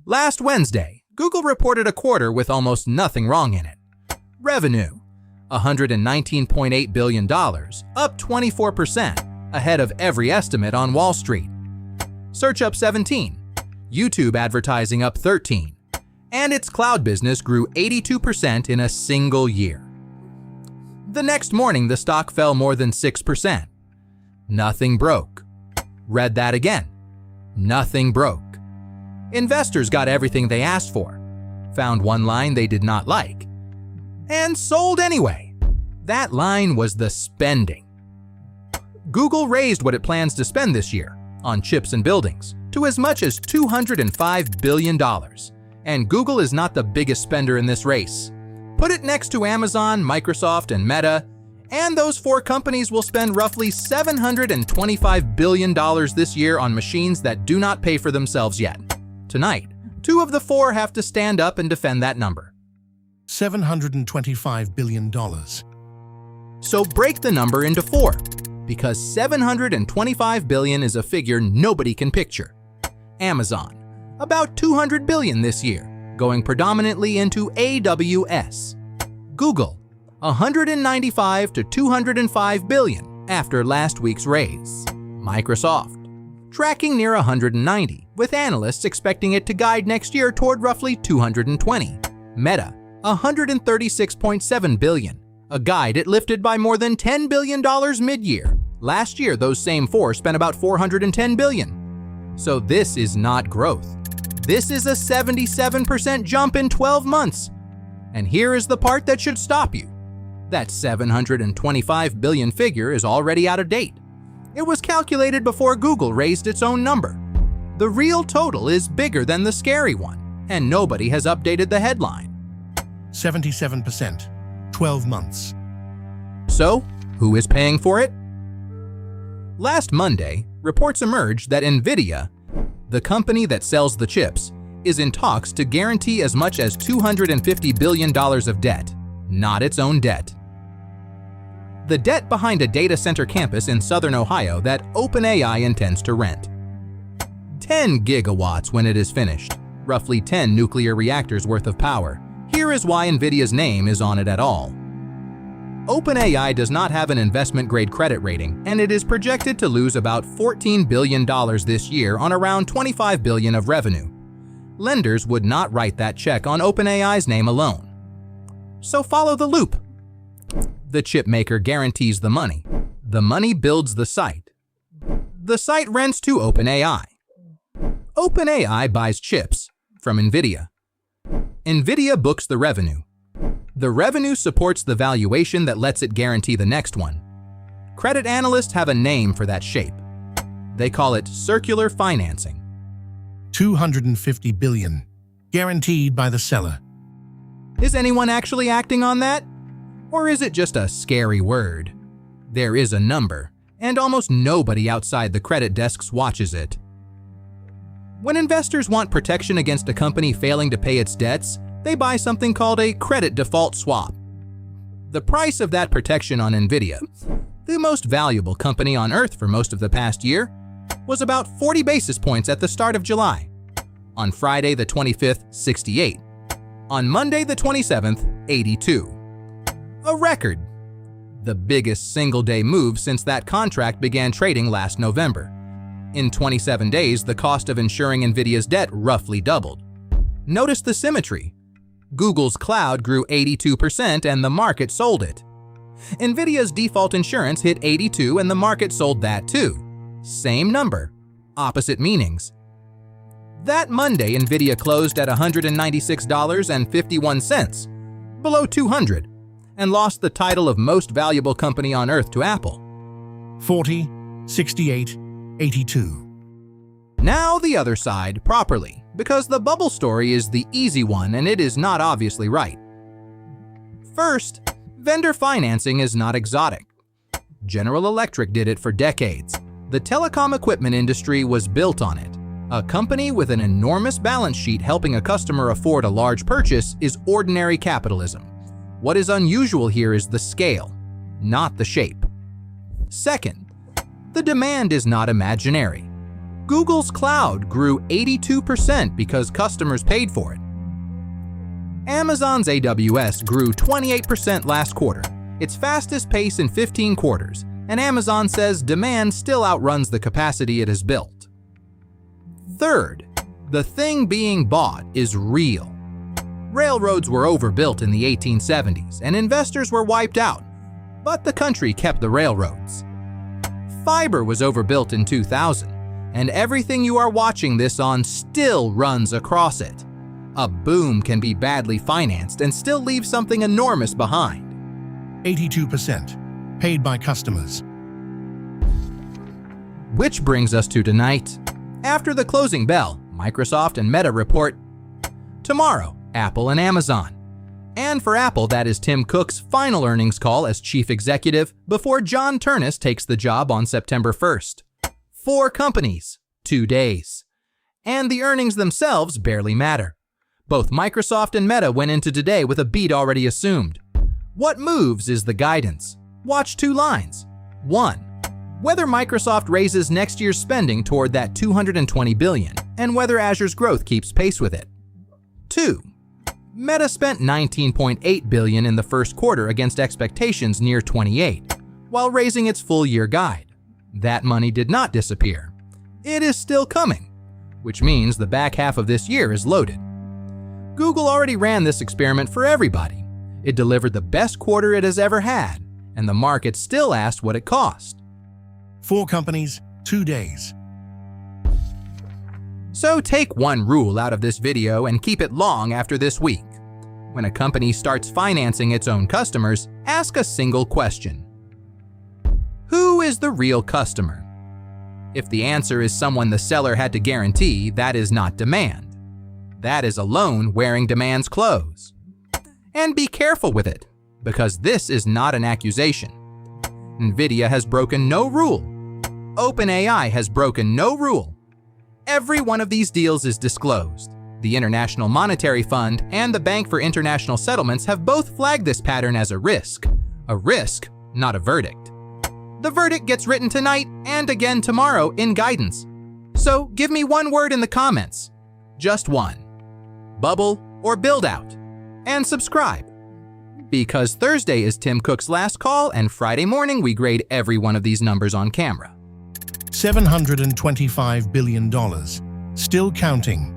Last Wednesday, Google reported a quarter with almost nothing wrong in it. Revenue, $119.8 billion, up 24%, ahead of every estimate on Wall Street. Search up 17, YouTube advertising up 13, and its cloud business grew 82% in a single year. The next morning, the stock fell more than 6%. Nothing broke. Read that again. Nothing broke. Investors got everything they asked for, found one line they did not like, and sold anyway. That line was the spending. Google raised what it plans to spend this year on chips and buildings to as much as $205 billion. And Google is not the biggest spender in this race. Put it next to Amazon, Microsoft, and Meta, and those four companies will spend roughly $725 billion this year on machines that do not pay for themselves yet. Tonight, two of the four have to stand up and defend that number. $725 billion. So break the number into four, because $725 billion is a figure nobody can picture. Amazon, about $200 billion this year, going predominantly into AWS. Google, $195 to $205 billion after last week's raise. Microsoft, tracking near $190, with analysts expecting it to guide next year toward roughly $220. Meta, $136.7 billion, a guide it lifted by more than $10 billion mid-year. Last year, those same four spent about $410 billion. So this is not growth. This is a 77% jump in 12 months. And here is the part that should stop you. That $725 billion figure is already out of date. It was calculated before Google raised its own number. The real total is bigger than the scary one, and nobody has updated the headline. 77%, 12 months. So, who is paying for it? Last Monday, reports emerged that Nvidia, the company that sells the chips, is in talks to guarantee as much as $250 billion of debt, not its own debt. The debt behind a data center campus in southern Ohio that OpenAI intends to rent. 10 gigawatts when it is finished, roughly 10 nuclear reactors worth of power. Here is why Nvidia's name is on it at all. OpenAI does not have an investment-grade credit rating, and it is projected to lose about $14 billion this year on around $25 billion of revenue. Lenders would not write that check on OpenAI's name alone. So follow the loop. The chip maker guarantees the money. The money builds the site. The site rents to OpenAI. OpenAI buys chips from Nvidia. Nvidia books the revenue. The revenue supports the valuation that lets it guarantee the next one. Credit analysts have a name for that shape. They call it circular financing. $250 billion, guaranteed by the seller. Is anyone actually acting on that? Or is it just a scary word? There is a number, and almost nobody outside the credit desks watches it. When investors want protection against a company failing to pay its debts, they buy something called a credit default swap. The price of that protection on Nvidia, the most valuable company on earth for most of the past year, was about 40 basis points at the start of July. On Friday the 25th, 68. On Monday the 27th, 82. A record. The biggest single-day move since that contract began trading last November. In 27 days, the cost of insuring Nvidia's debt roughly doubled. Notice the symmetry. Google's cloud grew 82% and the market sold it. Nvidia's default insurance hit 82 and the market sold that too. Same number, opposite meanings. That Monday, Nvidia closed at $196.51, below 200, and lost the title of most valuable company on earth to Apple. 40, 68, 82. Now the other side, properly, because the bubble story is the easy one and it is not obviously right. First, vendor financing is not exotic. General Electric did it for decades. The telecom equipment industry was built on it. A company with an enormous balance sheet helping a customer afford a large purchase is ordinary capitalism. What is unusual here is the scale, not the shape. Second, the demand is not imaginary. Google's cloud grew 82% because customers paid for it. Amazon's AWS grew 28% last quarter, its fastest pace in 15 quarters, and Amazon says demand still outruns the capacity it has built. Third, the thing being bought is real. Railroads were overbuilt in the 1870s and investors were wiped out, but the country kept the railroads. Fiber was overbuilt in 2000, and everything you are watching this on still runs across it. A boom can be badly financed and still leave something enormous behind. 82% paid by customers. Which brings us to tonight. After the closing bell, Microsoft and Meta report. Tomorrow, Apple and Amazon. And for Apple, that is Tim Cook's final earnings call as chief executive before John Ternus takes the job on September 1st. 4 companies, 2 days. And the earnings themselves barely matter. Both Microsoft and Meta went into today with a beat already assumed. What moves is the guidance. Watch 2 lines. 1. Whether Microsoft raises next year's spending toward that $220 billion, and whether Azure's growth keeps pace with it. 2. Meta spent $19.8 billion in the first quarter against expectations near 28, while raising its full-year guide. That money did not disappear. It is still coming, which means the back half of this year is loaded. Google already ran this experiment for everybody. It delivered the best quarter it has ever had, and the market still asked what it cost. 4 companies, 2 days. So take one rule out of this video and keep it long after this week. When a company starts financing its own customers, ask a single question. Who is the real customer? If the answer is someone the seller had to guarantee, that is not demand. That is a loan wearing demand's clothes. And be careful with it, because this is not an accusation. Nvidia has broken no rule. OpenAI has broken no rule. Every one of these deals is disclosed. The International Monetary Fund and the Bank for International Settlements have both flagged this pattern as a risk. A risk, not a verdict. The verdict gets written tonight and again tomorrow in guidance. So give me one word in the comments. Just one. Bubble or build out. And subscribe. Because Thursday is Tim Cook's last call and Friday morning we grade every one of these numbers on camera. $725 billion. Still counting.